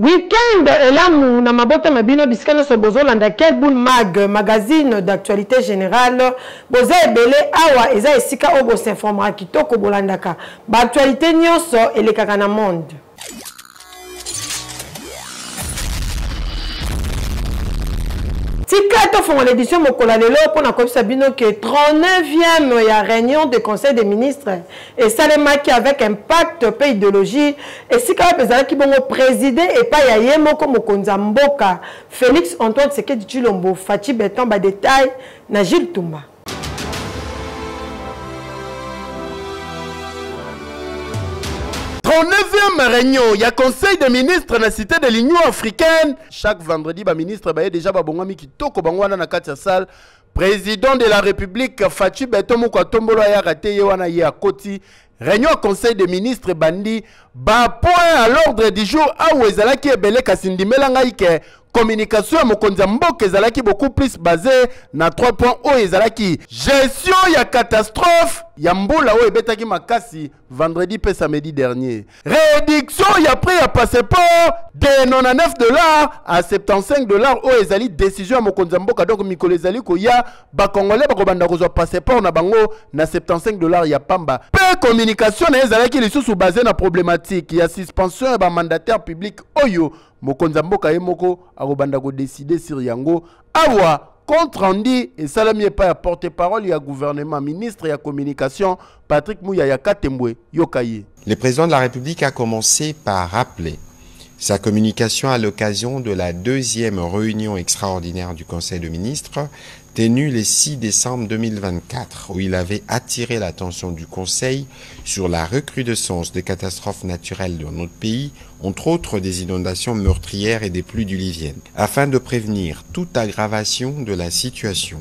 Weekend elamu na mabota mabino bisikana so bozolanda Kelboul magazine d'actualité générale boza ebele awa eza esika obo s'informera kitoko bolandaka ba actualité nyonso elekaka na monde. Tika to font l'édition mokola lelo pona ko sabino que 39e ya réunion de conseil des ministres et salemaki avec impact pe idéologie et sika pezala ki bongo président et pa ya yemoko mokonza mboka Félix Antoine Tshisekedi Tshilombo Fachi Beton ba détail na Gilles Toumba. Au 9e réunion, il y a conseil des ministres dans la cité de l'Union africaine. Chaque vendredi, le ministre est déjà babongami qui toko bangwana na katia salle. Président de la République Fachi Beton Mouko Tombolo ya raté yewana ya koti. Réunion conseil des ministres bandi ba point à l'ordre du jour a wezala ki ebele kasindimela ngaike. Communication à Mokonza Mboka ezalaki beaucoup plus basée na 3 points o ezalaki gestion ya catastrophe ya mbula o ebetaki makasi vendredi pe samedi dernier. Réduction ya prix ya passeport de $99 à $75 o ezali décision à Mokonza Mboka donc mikolo ezali ko ya ba congolais ba kobanda kozwa passeport na bango na $75 ya pamba. Pe communication na ezalaki lisusu basée na problématique ya suspension ya ba mandataire public oyo Mokonza Mboka yemoko akobanda ko décider sur yango awa compte rendu et salami pas ya porte-parole ya gouvernement ministre ya communication Patrick Mouyaya Katembwe Yokaye. Le président de la République a commencé par rappeler sa communication à l'occasion de la 2e réunion extraordinaire du Conseil des ministres tenue le 6 décembre 2024, où il avait attiré l'attention du Conseil sur la recrudescence des catastrophes naturelles dans notre pays, entre autres des inondations meurtrières et des pluies diluviennes. Afin de prévenir toute aggravation de la situation,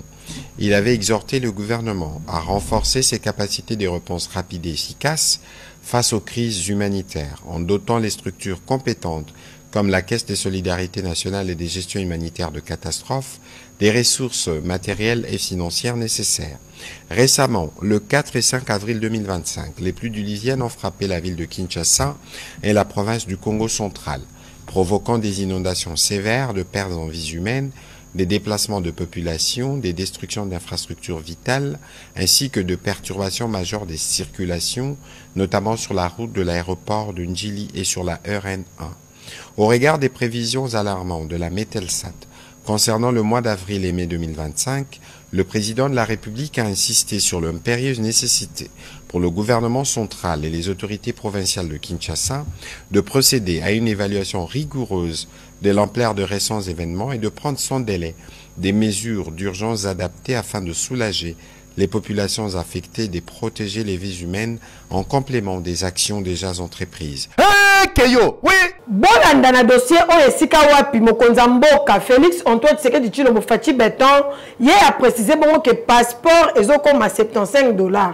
il avait exhorté le gouvernement à renforcer ses capacités de réponse rapides et efficaces face aux crises humanitaires, en dotant les structures compétentes comme la Caisse de solidarité nationale et des gestions humanitaires de catastrophes, des ressources matérielles et financières nécessaires. Récemment, le 4 et 5 avril 2025, les pluies diluviennes ont frappé la ville de Kinshasa et la province du Congo central, provoquant des inondations sévères, de pertes en vies humaines, des déplacements de population, des destructions d'infrastructures vitales, ainsi que de perturbations majeures des circulations, notamment sur la route de l'aéroport de Ndjili et sur la RN1. Au regard des prévisions alarmantes de la Metelsat concernant le mois d'avril et mai 2025, le président de la République a insisté sur l'impérieuse nécessité pour le gouvernement central et les autorités provinciales de Kinshasa de procéder à une évaluation rigoureuse de l'ampleur de récents événements et de prendre sans délai des mesures d'urgence adaptées afin de soulager les populations affectées et de protéger les vies humaines en complément des actions déjà entreprises. Keyo, oui. Bolanda na dossier o esika wapi Mokonza Mboka Félix Antoine Tshisekedi Tshilombo Fachi Beton ye a précisé bon que passeport ezokoma $75.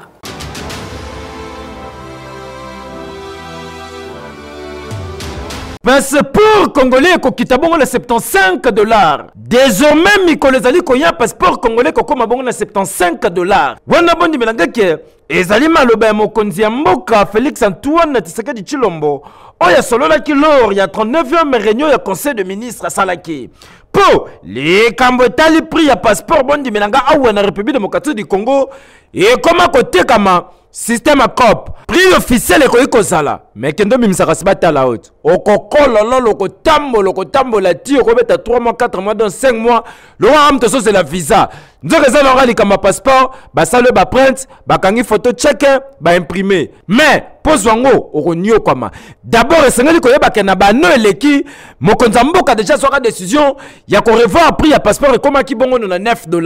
Passeport congolais kokita bongo na $75. Désormais mikolo ezali koya passeport congolais kokoma bongo na $75. Wana bondi melanga ke ezali maloba ya mokonzi ya mboka Félix Antoine Tshisekedi Tshilombo oya solola ki lors ya 39e réunion ya conseil de ministres salaki. Po les kambotali prix ya passeport bondi melanga awa na République démocratique du Congo et comment côté kama système à cop prix officiel ko ikozala mais kendo bimisaka sibata la haute okokolo loko tambo la ti ko beta 3 mois 4 mois dans 5 mois lo am to so c'est la visa nzoka za lorali kama passeport ba sale ba print ba kangi photo check ba imprimer mais pose wango okonyo kama d'abord esengeli ko yeba na ba no eleki mokonza mboka déjà soka décision ya ko revoir prix ya passeport et comment ki bongo na $9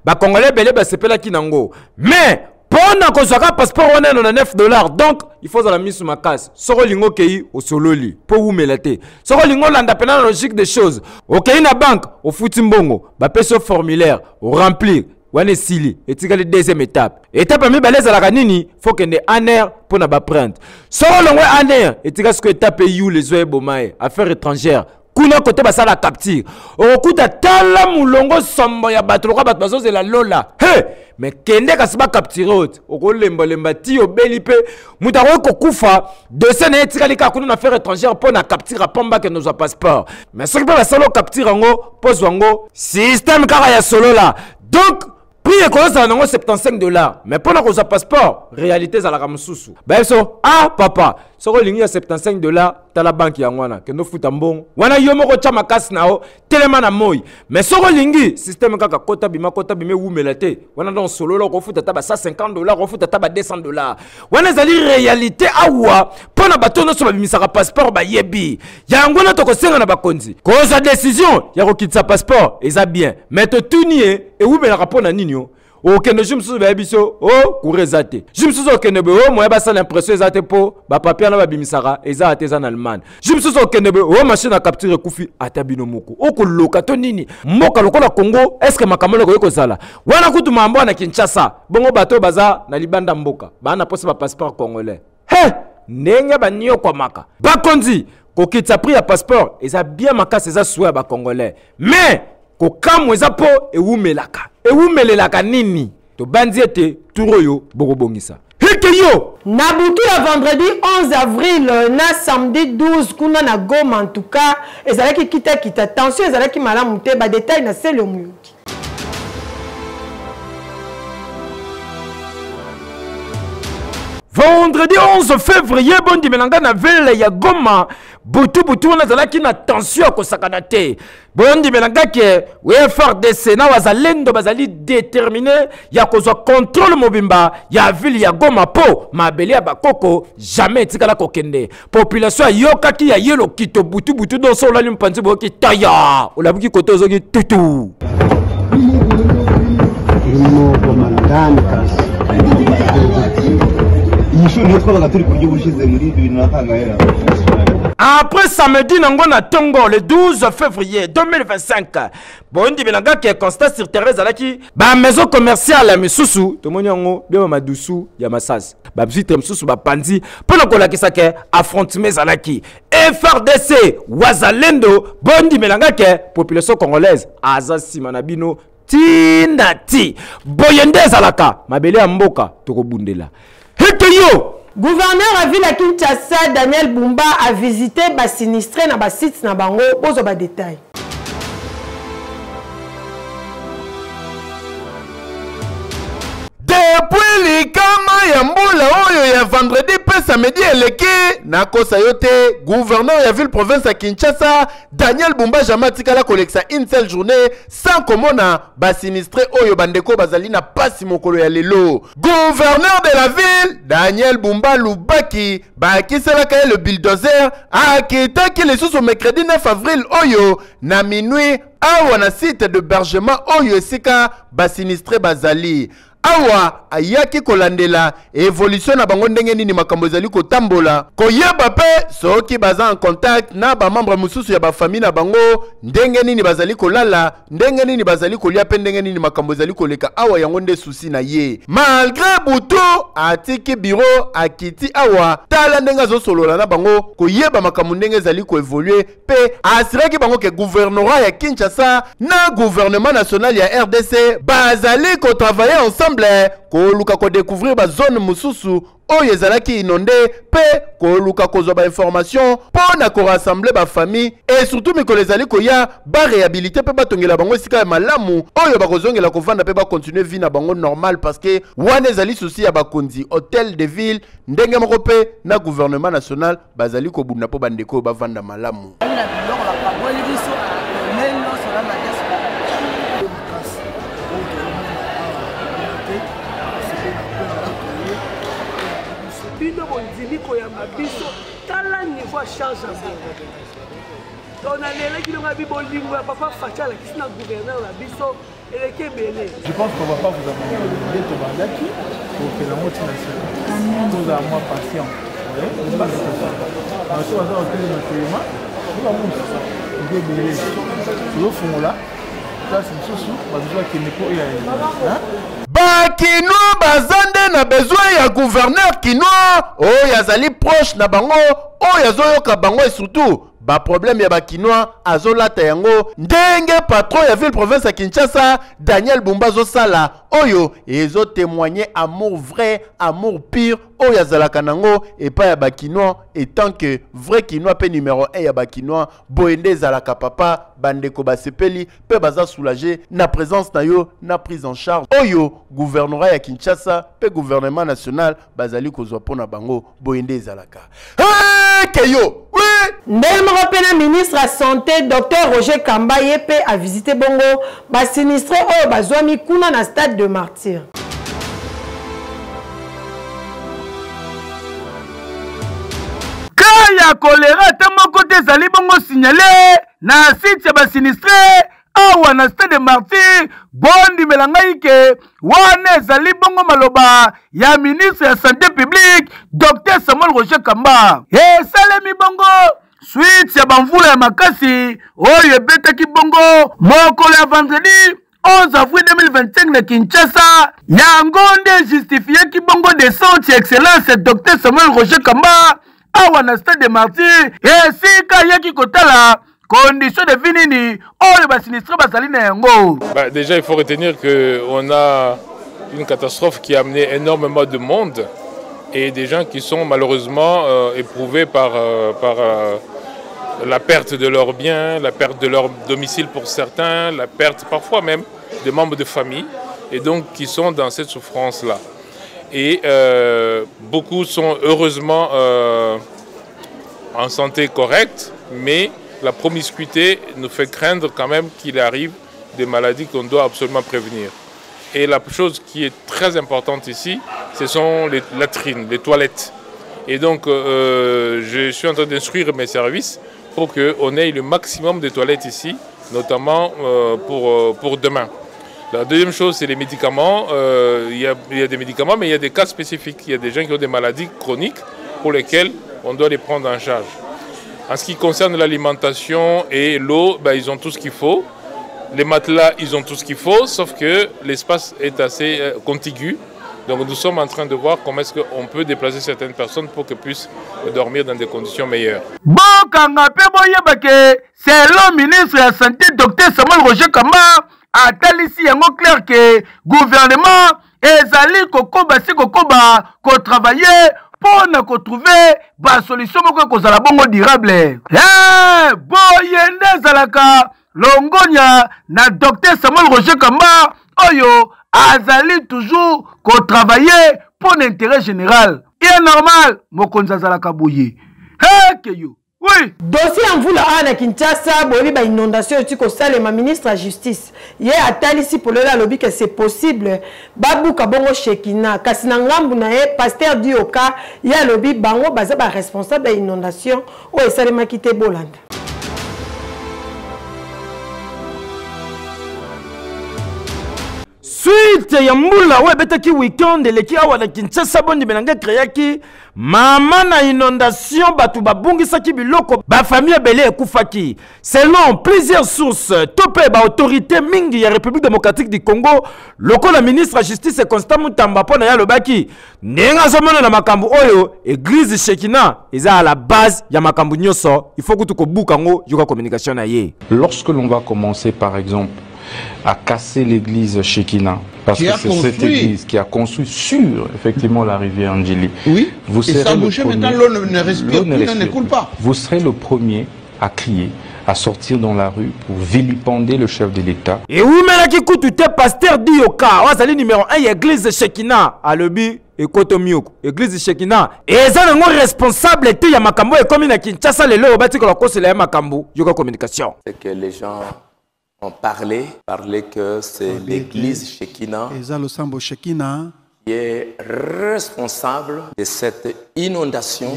ba congolais belé ba sepela ki nango mais Pona kozaka passeport wana na $9 donc il faut la mise sur ma casse. Soko lingo kei au sololi pour vous melate. Soko lingo landa pena logique des choses. OK na banque au futimbongo, ba peso formulaire, au remplir, wane sili et tika deuxième étape. Étape mi baleza la kanini, faut que ne aner pour na ba prendre. Soko longwe aner et tika ce que étape you les oe bomae, affaires étrangères. kuna côté basala capture okuta tala mulongo sombo ya bato loka bato bazo la lola he mais kende kasiba capture ot okolemba lemba ti obeli pe mutaro ko kufa de sene etikali ka kuna na affaire étrangère pour na capture pamba que nos passeport mais ce que basala capture ngo pose wango système kaka ya solo là donc prix écologique nango $75 mais pour na passeport réalité za la kamsusu ba so ah papa soko lingi ya $75 ta la banque ya ngwana que no futa mbongo wana yo moko cha makasi nao telema na moi mais soko lingi système kaka kota bima wumela te wana don solo lo ko futa ta ba $150 ko futa ta ba $200 wana zali réalité awa pona bato no so ba bimisaka passeport ba yebi ya ngwana to ko senga na bakonzi ko za décision ya ko kitsa passeport eza bien mais to tunie e wumela ka pona nini yo okende jumsusu ba biso o kurezate jumsusu okende be o moya basa l'impression ezate po ba papier na ba bimisaka eza ateza na Allemagne jumsusu okende be o machine à capture kufi atabino moko okoloka to nini mboka lokola Congo est-ce que makamolo ko ekozala wana kutu mambo na Kinshasa bongo bato baza na libanda mboka bana posa ba passeport congolais he ndenge banio kwa maka bakonzi ko kitsa prix ya passeport eza bien makasi eza souhait ba congolais mais ko kamweza po ewumelelaka nini to banzi ete turoyo bokobongisa heke yo na butu ya vendredi 11 avril na samedi 12 kuna na Goma en tout cas ezalaki kita tension ezalaki malamu te ba détail na selo muyoki vendredi 11 février bondi melanga na ville ya Goma butu wana zalaki na tension ko sakana te bondi melanga ke FARDC na wazalendo bazali déterminé ya kozwa contrôle mobimba ya ville ya Goma po mabele ya bakoko jamais tikala kokende population yokaki ya yelo kito butu don so la limpanzi boki taya olabuki koto zoki tutu après samedi nango na Tongo le 12 février 2025 bondi belanga ke constat sur Thérèse alaki ba maison commerciale misusu to moni ngo bien madusu ya masasi ba bisite misusu ba panzi pona kolakisa ke affrontement alaki FARDC wazalendo bondi belanga ke population congolaise azasi manabino tindati boyende zalaka mabele ya mboka tokobundela hekeyo. Gouverneur à ville à Kinshasa Daniel Bumba a visité ba sinistré na ba site na bango bozo ba détail. Depuis likama ya mbula oyo ya vendredi pe samedi eleki na kosa yote gouverneur ya ville province ya Kinshasa Daniel Bumba jamati kala koleksa une seule journée sans komona ba sinistré oyo bandeko bazali na pasi mokolo ya lelo. Gouverneur de la ville Daniel Bumba Lubaki ba kiselaka le bulldozer akitaki les sous au mercredi 9 avril oyo na minuit awa na site d'hébergement oyo esika ba sinistré bazali. Awa ayaki kolandela évolution na bango ndenge nini makambo ezali kotambola koyeba pe soki baza en contact na ba membre mususu ya ba famille na bango ndenge nini bazali kolala ndenge nini bazali kolia pe ndenge nini makambo ezali koleka awa yango nde souci na ye malgré butu atiki bureau akiti awa tala ndenge azosolola na bango koyeba makambo ndenge ezali koévoluer pe asiraki bango ke gouvernorat ya Kinshasa na gouvernement national ya RDC bazali ko travailler ensemble koluka ko découvrir ba zone mususu oyo ezalaki inondé pe koluka kozwa ba information pona ko rassembler ba famille et surtout mikolo ezali koya ba réhabiliter pe batongela bango esika malamu oyo bakozongela kovanda pe ba continuer vie na bango normal parce que wana ezali souci ya bakonzi hôtel de ville ndenge moko pe na gouvernement national bazali ko bunda po bandeko bavanda malamu. Tala niveau charge on a l'élection qui n'a pas de papa Facha qui est gouverneur la biso et qui est belé. Je pense qu'on ne va pas vous abandonner de Bandaki pour que la multinationale nous a moins patient. Vous pas c'est ça. Alors si on a un téléma, nous avons ça. Il est belé. Sur le fond là, ça c'est une chose parce que qui n'est pas hein? Bakinois bazande na besoin ya gouverneur kinois oyo yazali proche na bango oyo azoyoka bango et surtout ba problème ya ba Kinois azolata yango ndenge patron ya ville province ya Kinshasa Daniel Bumbazo Sala oyo ezo témoigner amour vrai amour pur oyo azalaka nango epa ya ba Kinois étant que vrai Kinois pe numéro 1 ya ba Kinois boende zalaka papa bandeko basepeli pe baza soulager na présence na yo na prise en charge oyo gouvernorat ya Kinshasa pe gouvernement national bazali kozwa pona bango boende zalaka keyo oui ndenge moko mpe na ministre ya santé Dr Roger Kamba ye mpe a visité bongo basinistre oyo bazwami kuna na stade de Martyr. Ya choléra te moko te ezali bongo signalé na site ya basinistre awa na stade de Martyr bondimela ngai ke wana ezali bongo maloba ya ministre ya santé publique Dr Samuel Roger Kamba esalemi bongo suite ya bamvula ya makasi oyo ebetaki bongo mokolo ya vendredi 11 avril 2025 na Kinshasa yango nde justifieki bongo descente ya excellence Dr Samuel Roger Kamba awa na stade de Martyr esika yaki kotala condition de vie nini oyo basinistre bazali na yango. Déjà il faut retenir que on a une catastrophe qui a amené énormément de monde et des gens qui sont malheureusement éprouvés par la perte de leurs biens, la perte de leur domicile pour certains, la perte parfois même de membres de famille et donc qui sont dans cette souffrance là. Et beaucoup sont heureusement en santé correcte, mais la promiscuité nous fait craindre quand même qu'il arrive des maladies qu'on doit absolument prévenir. Et la chose qui est très importante ici, ce sont les latrines, les toilettes. Et donc je suis en train d'instruire mes services pour qu'on ait le maximum de toilettes ici, notamment pour demain. La deuxième chose, c'est les médicaments. Il y a des médicaments, mais il y a des cas spécifiques. Il y a des gens qui ont des maladies chroniques pour lesquelles on doit les prendre en charge. En ce qui concerne l'alimentation et l'eau, ils ont tout ce qu'il faut. Les matelas, ils ont tout ce qu'il faut, sauf que l'espace est assez contigu. Donc nous sommes en train de voir comment est-ce qu'on peut déplacer certaines personnes pour qu'elles puissent dormir dans des conditions meilleures. C'est le ministre de la Santé, Dr Samuel Roger Kamba, a talisi yango clair que gouvernement ezali kokoba si kokoba ko travailler pour trouver ba solution moko kozala bongo durable. Boyende zalaka longonya na Dr Samuel Roger Kamba oyo azali toujours ko travailler pour l'intérêt général. Il est normal mokonza zalaka boye. Keyo. Oui. Dossier en vous là à Kinshasa, boyebi ba inondation tu ko salema ministre de la justice. Ye atali si pour le lobby que c'est possible. Babu kabongo Shekina, kasi na ngambu na ye pasteur Dioka, ya lobby bango baza ba responsable de inondation o esalema kité Bolanda. Suite ya mbula we betaki weekend leki awa na Kinshasa bondi benanga créaki mama na inondation batu babungisaki biloko ba famille belé ekufaki selon plusieurs sources topé ba autorité mingi ya République démocratique du Congo lokola ministre de la justice Constant Mutamba pona ya lobaki ndenga zomona na makambu oyo église Shekina eza à la base ya makambu nyoso il faut que tu ko bukango yoka communication na ye. Lorsque l'on va commencer par exemple à casser l'église Shekina, parce que c'est cette église qui a construit sur effectivement la rivière Ndjili. Oui, vous serez ça bouger maintenant, l'eau ne respire plus, ne coule pas. Vous serez le premier à crier, à sortir dans la rue pour vilipender le chef de l'État. Et oui, mais là qui coûte tout est pasteur Dioka, c'est numéro 1, église Shekina, à l'obi. Et Kotomioko, église Shekina. Et ça, le responsable était Yamakambo et comme il a Kinshasa, le lot, bâti que la cause c'est la Yamakambo, Yoga Communication. C'est que les gens ont parlé que c'est l'église Shekina qui est responsable de cette inondation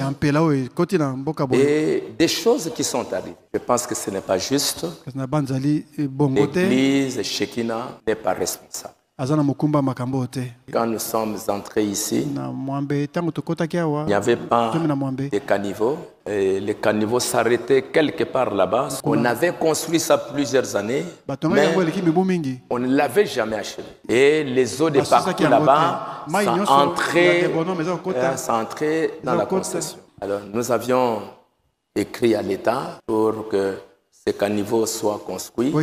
et des choses qui sont arrivées. Je pense que ce n'est pas juste. L'église Shekina n'est pas responsable. Quand nous sommes entrés ici, il n'y avait pas de caniveau. Et les caniveaux s'arrêtaient quelque part là-bas. On avait construit ça plusieurs années, mais on ne l'avait jamais achevé. Et les eaux de partout là-bas, ça entrait dans la concession. Alors nous avions écrit à l'État pour que ce caniveau soit construit.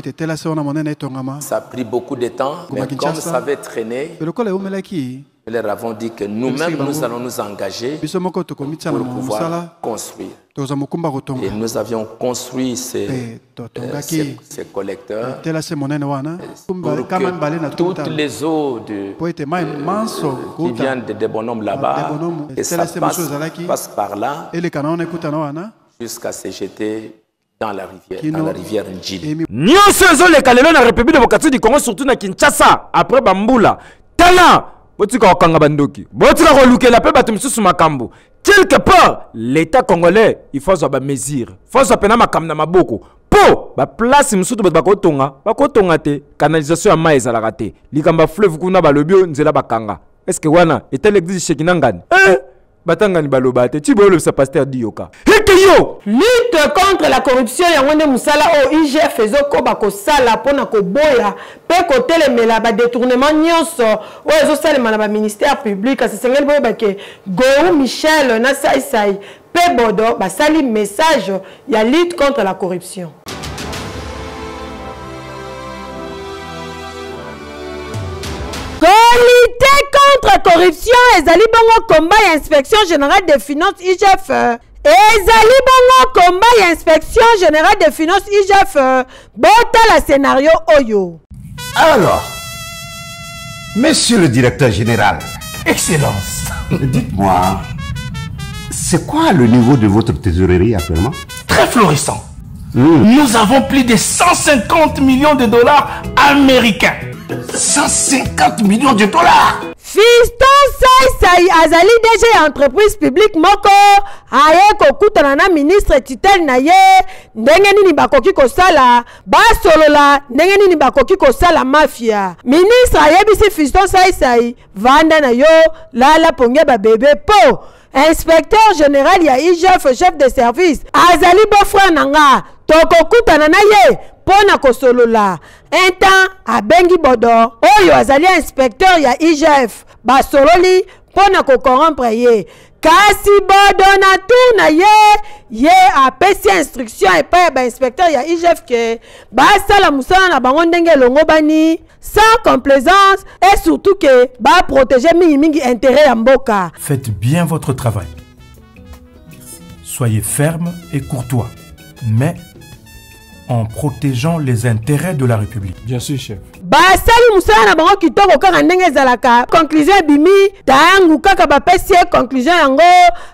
Ça a pris beaucoup de temps, mais comme ça avait traîné, nous leur avons dit que nous-mêmes, nous allons nous engager pour pouvoir construire. Et nous avions construit ces collecteurs pour que toutes les eaux qui viennent de bonhommes là-bas, que ça passe par là jusqu'à se jeter dans la rivière Njili. Nyonso ezoleka lelo na République démocratique du Congo, surtout na Kinshasa, après Bambula. Tala botika okanga bandoki. Botika kolukela pe bato misusu makambo. Quelque part, l'État congolais, il faut avoir des mesures. Il faut avoir des maboko. Po, ba place misusu bakotonga te, canalisation ya mai ezalaka te. Likamba fleuve kuna balobio nzela bakanga. Est-ce que wana était l'église Shekinangani? Batangani balobate, tu veux le pasteur Dioka. Lutte contre la corruption ya wone musala o IGF ezoko bako sala pona ko boya pe ko telemela ba détournement nyonso o ezo sala na ba ministère public a sengel boya ba ke Go Michel na sai pe bodo ba sali message ya lutte contre la corruption. Lutter contre la corruption, ezali bongo combat et inspection générale des finances IGF. Ezali bongo combat et inspection générale des finances IGF. Bota la scénario Oyo. Alors, monsieur le directeur général, Excellence, dites-moi, c'est quoi le niveau de votre trésorerie actuellement? Très florissant. Nous avons plus de 150 millions de dollars américains. 150 millions de dollars. Fiston Sai azali déjà entreprise publique moko aye kokutana na ministre tutelle na ye ndenge nini bakoki kosala basolola ndenge nini bakoki kosala mafia. Ministre ayebisi Fiston Sai vanda na yo lala ponge ba bébé po. Inspecteur général ya IGF chef de service azali beau-frère nanga tokokutana na ye pona kosolola. Un temps abengi bodo oyo azali inspecteur ya IGF basololi pona ko corrompre ye kasi bodo na tuna ye apesi instruction et pa ba inspecteur ya IGF ke basala musala na bango ndenge longo bani sans complaisance et surtout que ba protéger mingi intérêt ya mboka. Faites bien votre travail. Soyez ferme et courtois, mais en protégeant les intérêts de la République. Bien sûr, chef. Basali musala na bango kitoko kaka ndenge zalaka. Conclusion bimi tangu kaka bapesi conclusion yango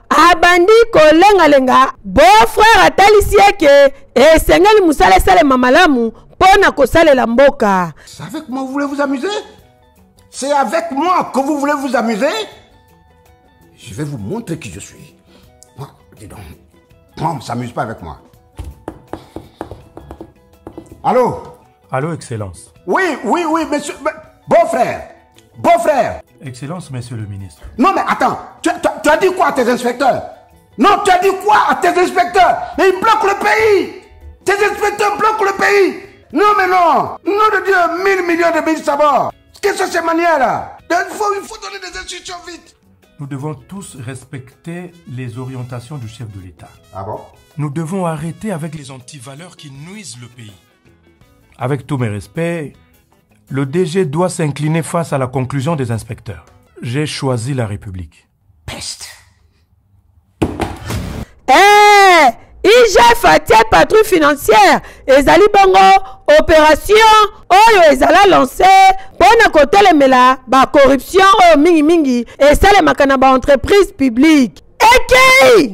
abandi kolenga beau-frère atalisi ke esengeli musala sale mamalamu pona kosalela mboka. C'est avec moi que vous voulez vous amuser? C'est avec moi que vous voulez vous amuser? Je vais vous montrer qui je suis. Moi, dis donc, on ne s'amuse pas avec moi. Allô? Allô, Excellence. Oui, monsieur. Beau-frère. Excellence, monsieur le ministre. Non, mais attends. Tu as dit quoi à tes inspecteurs? Non, tu as dit quoi à tes inspecteurs? Mais ils bloquent le pays. Tes inspecteurs bloquent le pays. Non, mais non. Nom de Dieu, 1000 millions de ministres à bord. Qu'est-ce que c'est cette manière-là? Il faut donner des instructions vite. Nous devons tous respecter les orientations du chef de l'État. Ah bon? Nous devons arrêter avec les antivaleurs qui nuisent le pays. Avec tous mes respects, le DG doit s'incliner face à la conclusion des inspecteurs. J'ai choisi la République. Peste. IGF atie patrouille financière ezali bongo opération oyo ezala lancé pona kotelemela ba corruption oyo mingi esalemaka na ba entreprise publique.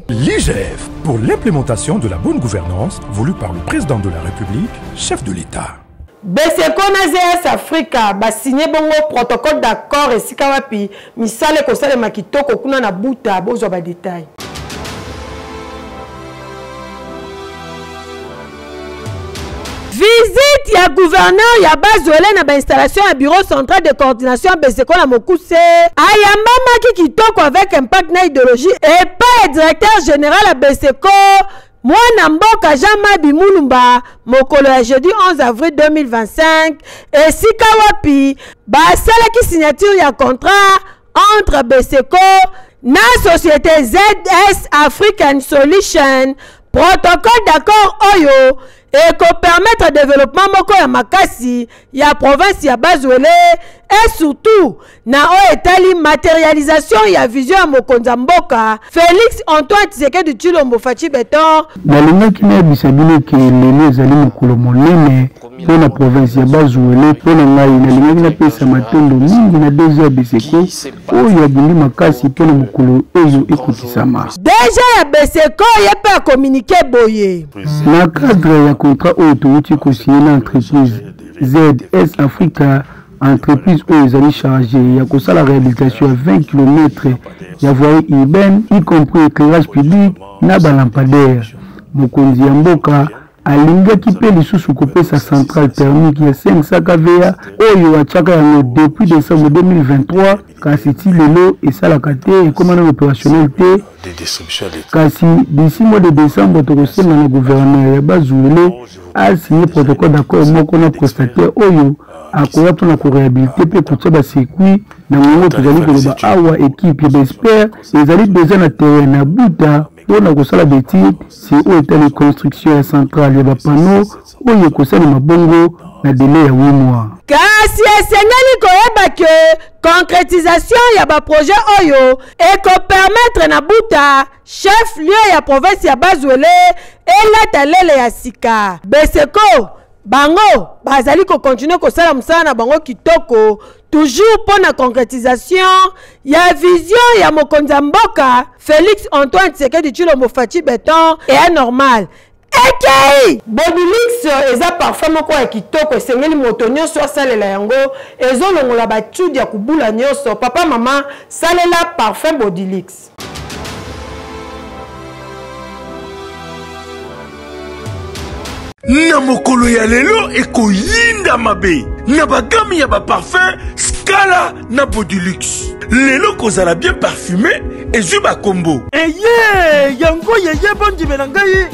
L'IGF pour l'implémentation de la bonne gouvernance voulue par le président de la République, chef de l'État. Beseko na ZS Africa ba signé bongo protocole d'accord esika wapi misale ko sale makitoko kuna na buta bozo ba détail. Visite ya gouverneur ya bazole na ba installation ya bureau central de coordination Beseko na Mokuse ayamba maki kitoko avec impact na idéologie et pas directeur général à Beseko Mwana mboka Jean-Mabi Mulumba mokolo ya jeudi 11 avril 2025 et sika wapi basalaki signature ya contrat entre Beseko na société ZS African Solution protocole d'accord oyo et ko permettre développement moko ya makasi ya province ya Bazwele et surtout na o etali matérialisation ya vision ya mokonza mboka Félix Antoine Tshisekedi Tshilombo Fachi Beton nalingaki na bisabino ke lelo ezali mokolo monene mpo na province ya Bazwele mpo na ngai nalingaki napesa matondo mingi na DG ya Beseko oyo abundi makasi mpo na mokolo oyo ekotisama DG ya Beseko ye mpe akomunike boye na cadre ya contrat oyo touti kosigné na entreprise ZS Africa entreprise oyo ezali chargée ya kosala réhabilitation ya 20 km ya voirie urbaine y compris éclairage public na balampadaire. Mokonzi ya mboka alingaki mpe lisusu kopesa centrale thermique ya 500 kVA oyo atiaka yango depuis décembre 2023 kasi ti lelo esalaka te ekoma na opérationnel te kasi d'ici mois de décembre tokosenga na gouverneur ya Bazwele asigné protocole d'accord moko na prestataire oyo akoya mpona koréhabilite mpe kotia basircuit na ngongo tozali koloba awa équipe ya baexpert ezali deja na terrain na buta mpona kosala betide si oyo etali construction ya centrale ya bapano oyo ekosala mabongo na délai ya 8 mois. kasi esengeli koyeba ke concrétisation ya baprojet oyo ekopermettre na buta chef lieu ya province ya Bazwele elata lele ya sika Beseko bango bazali ko continuer kosala mosala na bango kitoko toujours pour la concrétisation ya vision ya mokonza mboka Félix Antoine Tshisekedi Tshilombo Fachi Beton et normal Eki Bodilix eza parfum moko ya kitoko esengeli moto nyonso asalela yango ezolongola batudi ya kubula nyonso papa mama salela parfum Bodilix. Na mokolo ya lelo ekoyinda mabe na bagami ya ba parfum Scala na Bodilux lelo kozala bien parfumé ezwi ba kombo eye yango yeye bondimela ngai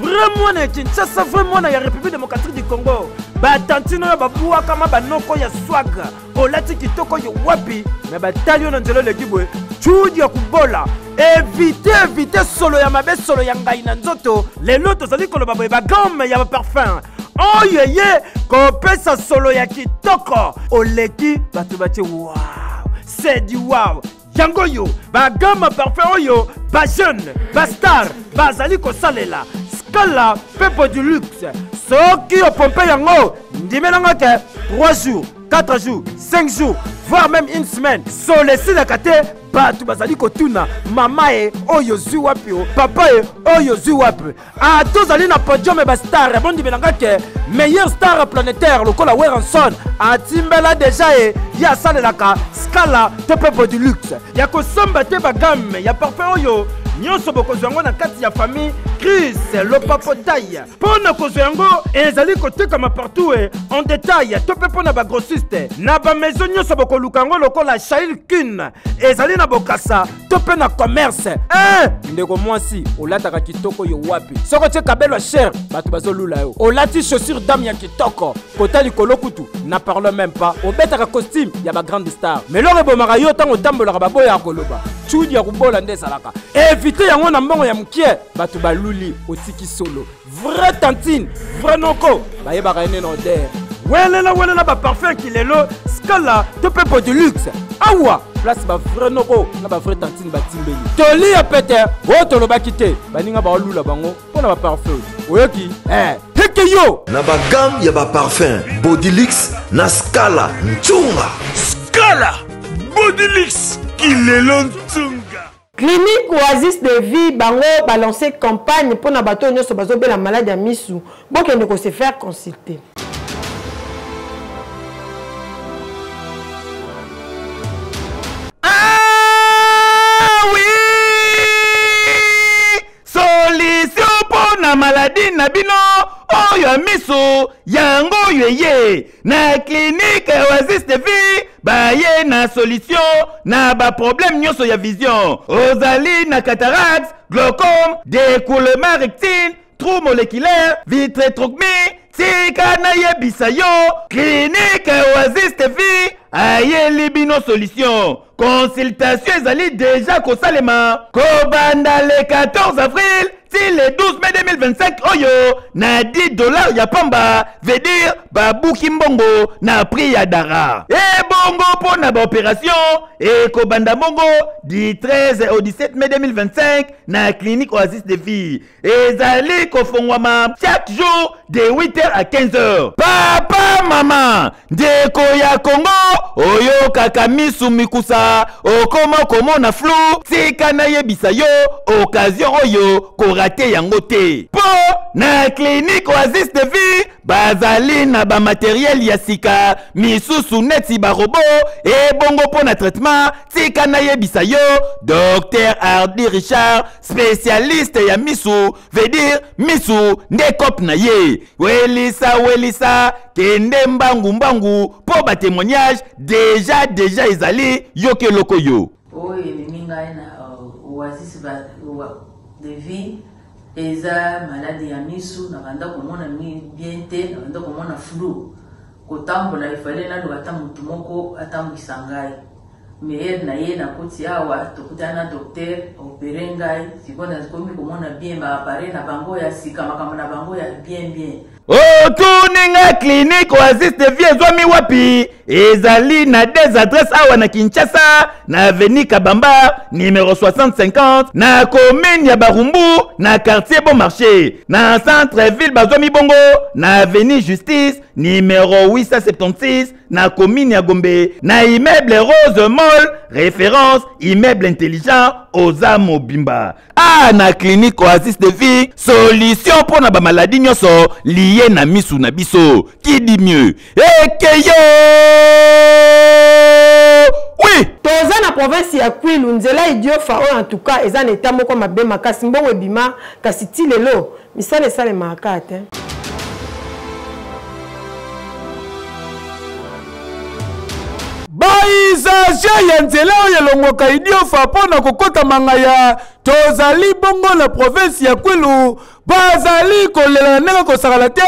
vraiment na Kinshasa vraiment na ya République démocratique du Congo batantino ya babuaka ma banoko ya swaga olati kitoko yo wapi na batalio na nzelo legibwe chudi ya kubola éviter solo ya mabe solo ya ngai na nzoto lelo tozali koloba boye bagame ya parfum oh yeye kopesa solo ya kitoko oleki bato batie wow c'est du wow yango yo bagame parfum oyo ba jeune ba star bazali kosalela Scala Pepo du luxe soki opompe yango ndimelanga ke 3 jours 4 jours 5 jours voire même une semaine solesi na kate batu bazali kotuna mama e oyo zwi wapi o papa e oyo zwi wapi a tozali na podium e ba star bondi belanga ke meilleur star planétaire lokola Weranson atimbela déjà e ya salelaka Scala Pepo du luxe ya kosomba te bagame ya parfum oyo nyonso bokozwa yango na kati ya famille Chris Lopapotaille pona kozwa yango ezali kotekama partout en détail to pe pona ba grossiste na ba maison nyonso bokoluka yango lokola Shail Kun ezali na bokasa to pe na commerce ndeko mwasi olataka kitoko yo wapi soko tie kabelo cher bato bazolula yo olati chaussure dame ya kitoko kota likolo kutu na parle même pas obetaka costume ya ba grande star mais lore bomaka yo tango tambolaka baboya koloba chudi ya kubola nde salaka éviter yango na mbongo ya mukie bato baluli otiki solo vrai tantine vrai noko bayebaka ene no der welela ba parfum ki lelo Scala Pepo du luxe awa place ba vrai noko na ba vrai tantine batimbeli toli ya pete otolobaki te baninga balula bango pona ba parfum oyoki heke yo na ba gamme ya ba parfum Bodilux na Scala Ntunga Scala Bodilux ki lelo Ntunga. Clinique Oasis de vie bango balancer campagne pour na bato nyonso bazobela malade ya misu bokende ko se faire consulter. Na maladie na bino oyo miso yango yeye na clinique Oasis de vie baye na solution na ba problème nyonso ya vision ozali na cataracte glaucome décollement rectine trou moléculaire vitrectomie tika na yebisa yo clinique Oasis de vie aye libino solution consultation ezali déjà kosalema kobanda le 14 avril si le 12 mai 2025 oyo na 10 $ ya pamba veut dire babuki mbongo na prix ya dara et bongo pour na opération et kobanda bongo du 13 au 17 mai 2025 na clinique Oasis de Vie ezali kofongwama chaque jour de 8h à 15h. Papa maman ndeko ya Congo oyo kakamisu mikusa okoma komona flou tika na yebisa yo occasion oyo korate yango te po na clinique Oasis de Vie bazali na ba matériel ya sika misusu neti ba robot et bongo po na traitement tika na yebisa yo Dr Hardy Richard spécialiste ya misu veut dire misu ndekop na ye welisa kende mbangu po ba témoignage déjà ezali yoke loko yo oye minga na Oasis de Vie eza malade ya misu na banda komona bien te na banda komona flou kotambola ifale na lwata mutu moko atambwisa ngai mais na ye na koti awa tokutana docteur opere ngai sikona zikomi komona bien ba appareil na bango ya sika makambo na bango ya bien Tuninga clinique Oasis de Vie ezwami wapi ezali na des adresses awa na Kinshasa na avenue Kabamba numéro 6050 na commune ya Barumbu na quartier Bon Marché na centre ville bazwami bongo na avenue Justice numéro 876 na commune ya Gombe na immeuble Rose Mall référence immeuble intelligent Oza Mobimba. Na clinique Oasis de Vie solution pour na ba maladie nyoso lié na misu na biso qui dit mieux ekeyo oui toza na province ya Kwilu nzela idiofa o en tout cas eza na état moko mabe makasi mbongo ebima kasi ti lelo misale sale makate baizage ya nzela oyo elongoka idiofa mpona kokota mangaya tozali bongo na province ya Kwilu bazali kolela ndenge kosakala te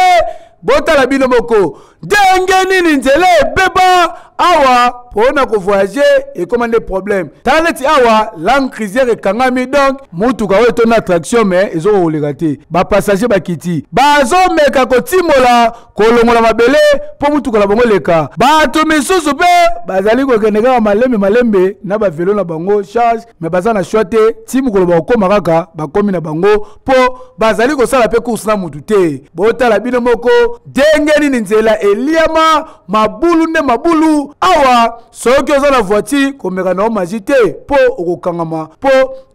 botala bino moko ndenge nini nzela ebeba awa pona ko voyager et commander problème taleti awa langue crisière ekangami donc mutuka oyo tona attraction mais ezo kolega te ba passager bakiti bazo meka kotimola kolongola mabele po mutuka la bongo leka bato misusu pe bazali kokendeka malembe na ba vélo na bango charge mais baza na choix te timu koloba kokoma kaka bakomi na bango po bazali kosala pe course na mutu te botala bino moko ndenge nini nzela eliama mabulu nde mabulu awa soki oza na voiture komeka na omaji te po okokangama po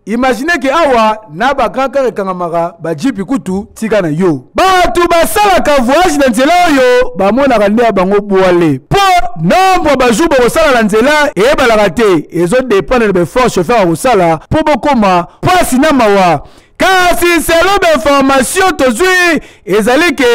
imagine ke awa na bakaka ekangamaka bajipi kutu tika na yo bato basalaka voyage na nzela oyo bamonaka nde ya bango bwale po nombre bajour bokosala na nzela eyebalaka te ezodépendre na befort chauffeur akosala po bokoma mpasi na mawa kasi selo d'information tozwi ezali ke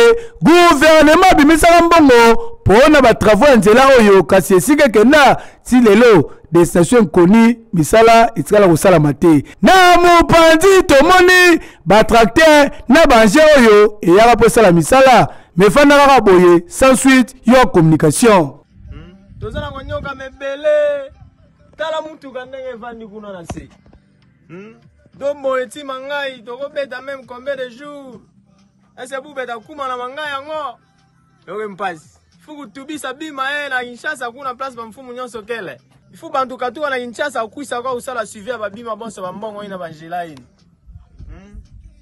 gouvernement bimisaka mbongo pona ba travaux ya nzela oyo kasi esika kenda ti lelo destination inconnue misala etikala kosalama te na mopanzi tomoni batracteur na bange oyo eyaka mpo esala misala mefanda kaka boye sans suite yo communication toza na konyoka mebele tala mutuka ndenge evandi kuna na se dombo etima ngai tokobeta même combien de jours ese bubeta kuma na mangai yango yoke mpasi fuku tubisa bima na Kinshasa kuna place ba mfumu nyonso kele ifu bantu katuka na Kinshasa kuisa kwa usala suivi ba bima bonso ba mbongo ina banjela ini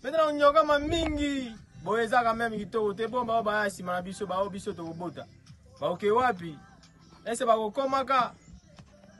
pedra nyoka mamingi boeza quand même kitoko te bomba ba sima na biso ba biso to kobota ba oke wapi ese ba kokomaka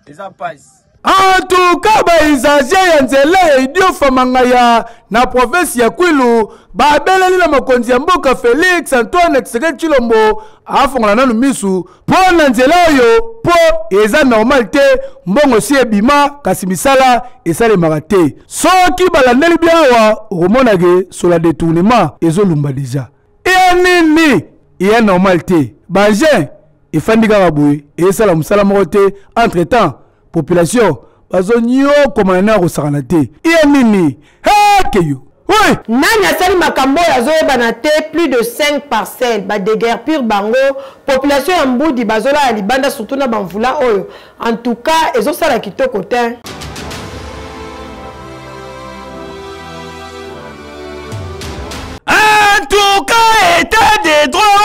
eza pasi en tout cas baizage ya nzela ya idiofa mangaya na province ya Kwilu babeleli na mokonzi ya mboka Félix Antoine Tshisekedi Tshilombo afongola nanu misu po na nzela oyo po eza normal te mbongo si ebima kasi misala esalemaka te soki balandeli bien awa okomonake sola détournement ezolumba deja eya nini eya normal te bange efandi kaka boye esala mosala moko te entre temps population bazo nyoko mana kosakana te iya nini hekeyo oui nani asali makambo azoyebana te plus de 5 parcelles ba déguerpir bango population ya mbudi bazola ya libanda surtout na bamvula oyo en tout cas ezosala kitoko te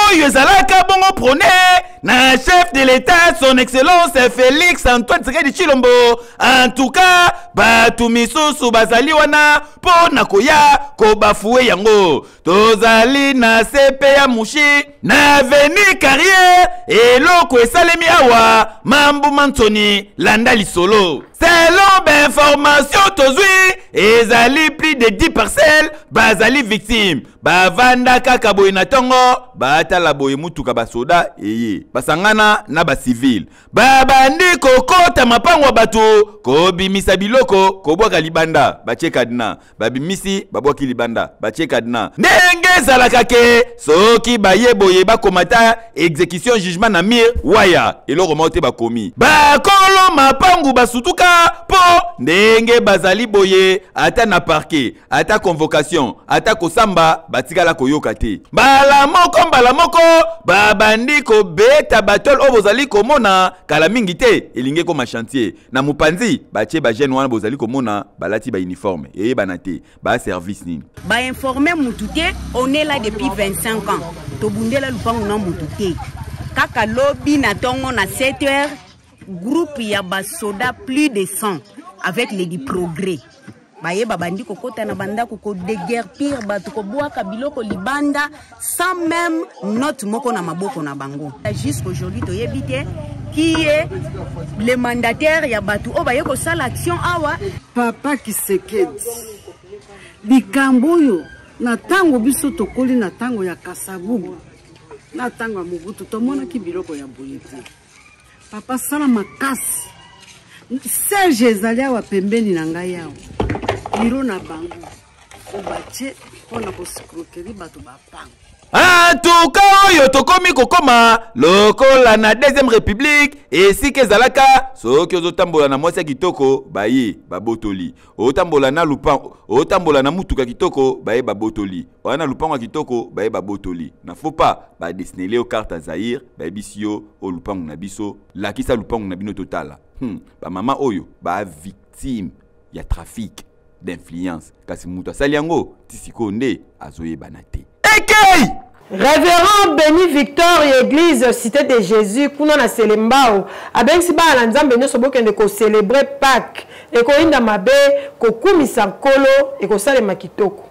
oyo ezalaka bongo prôné na chef de l'état son excellence Félix Antoine Tshisekedi Tshilombo. En tout cas batu misusu bazali wana po na koya ko bafoué yango. Tozali na CP ya mushi na veni carrière eloko esalemi awa mambu Mantoni landa lisolo. Selon l'information tozui ezali plus de 10 parcelles bazali victime bavanda kaka boye na tongo batala boye mutuka basoda eye basangana na ba civil babandi kokota mapango bato kobimisa biloko kobwaka libanda bacheka dina babimisi babwaki libanda bacheka dina ndenge zalaka ke soki baye boye bakomata exécution jugement na mir waya eloko mote bakomi bakolo mapangu basutuka po ndenge bazali boye ata na parquet ata convocation ata kosamba batikala koyoka te mbala moko babandi kobeta batole o bozali komona kala mingi te elinge ko chantier na mupanzi batie ba jeune wana bozali komona balati ba uniforme eyebana te ba service nini ba informer mututé on est là depuis 25 ans to bundela lupango na mututé kaka lobby na tongo na 7h groupe ya basoda plus de 100 avec les progrès baye babandi kokota na banda ko déguerpir batu ko boaka biloko libanda sans même note moko na maboko na bango. Jusqu'aujourd'hui to yebite qui est le mandataire ya batu o baye ko sala action awa Papa Tshisekedi likambo yo na tango biso tokoli na tango ya Kasavubu na tango ya Mobutu tomona ki biloko ya boyete Papa sala makasi Serge ezali wa pembeni na ngai yawo biro na bango obache pona ko scroquerie bato bapango. En tout cas oyo tokomi kokoma lokola na deuxième république esika ezalaka soki ozotambola na mwasi ya kitoko baye babotoli otambola na lupango otambola na mutuka kitoko baye babotoli wana lupango ya kitoko baye babotoli na faut pas ba dessiner leo carte Zaire baye bisio o lupango na biso lakisa lupango na bino totala ba mama oyo ba victime ya trafic d'influence kasi mutu asali yango tisiko nde azoyebana te. Ekei! Révérend Béni Victor Église Cité de Jésus kuna na Selembao abengisi ba na nzambe nyoso bokende ko célébrer Pâques et ko inda mabe ko kumisa nkolo et ko salema kitoko.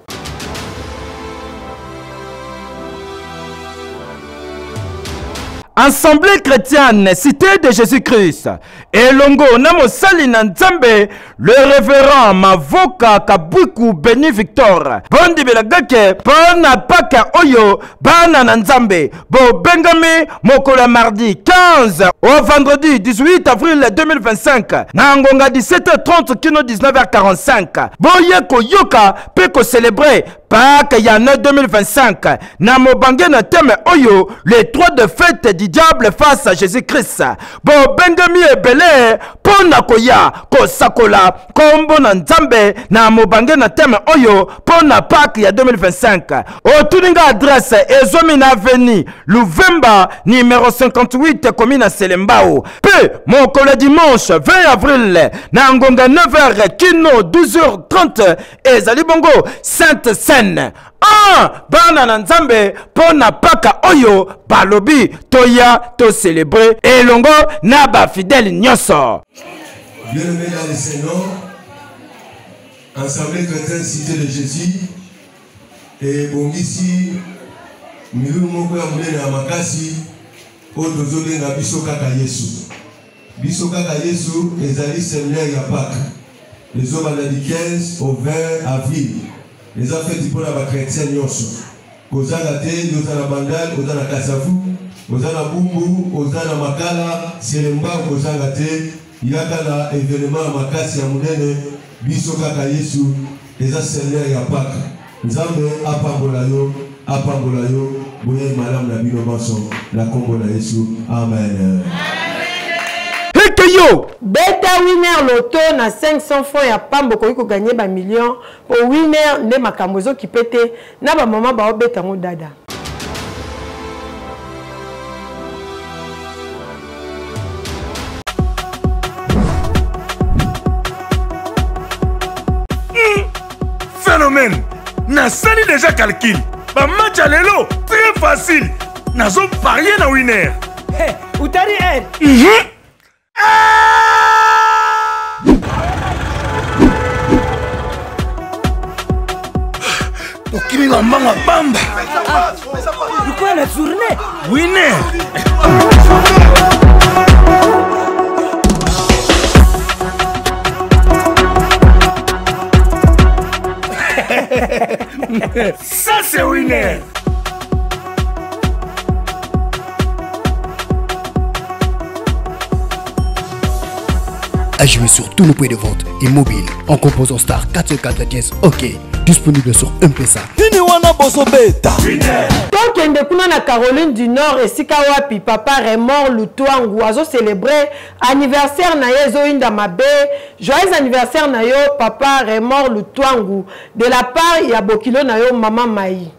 Assemblée chrétienne, cité de Jésus-Christ. Et longo namo sali na nzambe, le révérend Mavoka Kabuku Béni Victor. Bondi belagake, pona paka oyo, bana na nzambe. Bo bengami, mokola mardi 15 au vendredi 18 avril 2025. Nangonga 17h30 kino 19h45. Boye ko yoka, pe ko célébrer Pâques Yana 2025. Namo bange na thème oyo, les trois de fête du diable face à Jésus-Christ. Bo bengami ebele pona koya ko sakola kombo na nzambe na mobange na thème oyo pona Pâques ya 2025. Otuninga adresse Ezomina Avenue Louvemba numéro 58 commune à Selembao. Pe mokolo dimanche 20 avril na ngonga 9h kino 12h30 ezali bongo Sainte Seine. Bana na nzambe pona paka oyo balobi toya to célébrer elongo na ba fidèle nyoso. Bien-aimés dans le Seigneur, Assemblée chrétienne Cité de Jésus et bongisi milu moko ya munene ya makasi oyo tozobenga biso kaka Yesu. Biso kaka Yesu ezali séminaire ya Pâques. Ezobanda du 15 au 20 avril. Les affaires pour la chrétienne nyonso. Kozala te, kozala bandal, kozala kasavu, kozala bumbu, kozala makala, selemba, kozala te, yaka na événement makasi ya munene, biso kaka Yesu, eza seigneur ya Pâques. Nzambe apambola yo, boye malam na bino banso, na kombo na Yesu. Amen. Yo beta winner loto na 500 francs ya pambo ko gagner ba million au winner nde makambozo ki pete na ba mama ba obeta ngo dada. Phénomène. Na sali déjà calcul. Ba match à l'élo très facile. nazo parier na winner. Hey, utari elle. Tokimi ngambanga bamba. Pourquoi la journée? Winner. Ça c'est winner. À jouer sur tous nos points de vente et mobiles en composant star 404 OK. Disponible sur M-Pesa. Donc, il na Caroline du Nord et Sikawapi, papa Raymond Lutuangu, azo célébrer anniversaire na yezo inda mabe. Joyeux anniversaire na yo, papa Raymond Lutuangu. De la part, il y a Bokilo na yo, maman Maï.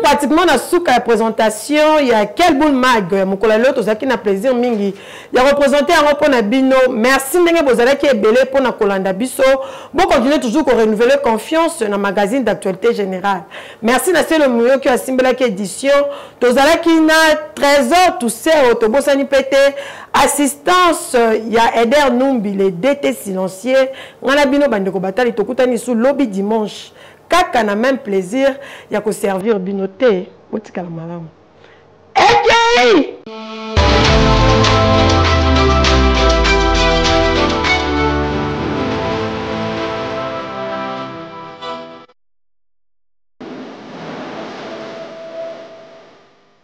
Pratiquement dans la présentation, il y a quel boule mag, mon collègue qui n'a plaisir mingi. Il y a représenté un repos na bino. Merci ndenge bozala qui est belé pour na kolanda biso. Bon continuer toujours pour renouveler confiance dans le magazine d'actualité générale. Merci na c'est le mouyo qui a simbela qui édition. Tozala qui na trésor tout c'est autobosani pété. Assistance, il y a Eder Numbi le DT silencieux. Ngana bino bandeko batali tokutani sous lobby dimanche. Kaka na même plaisir, il y a qu'au servir binoté. Où est-ce qu'il y a la malam?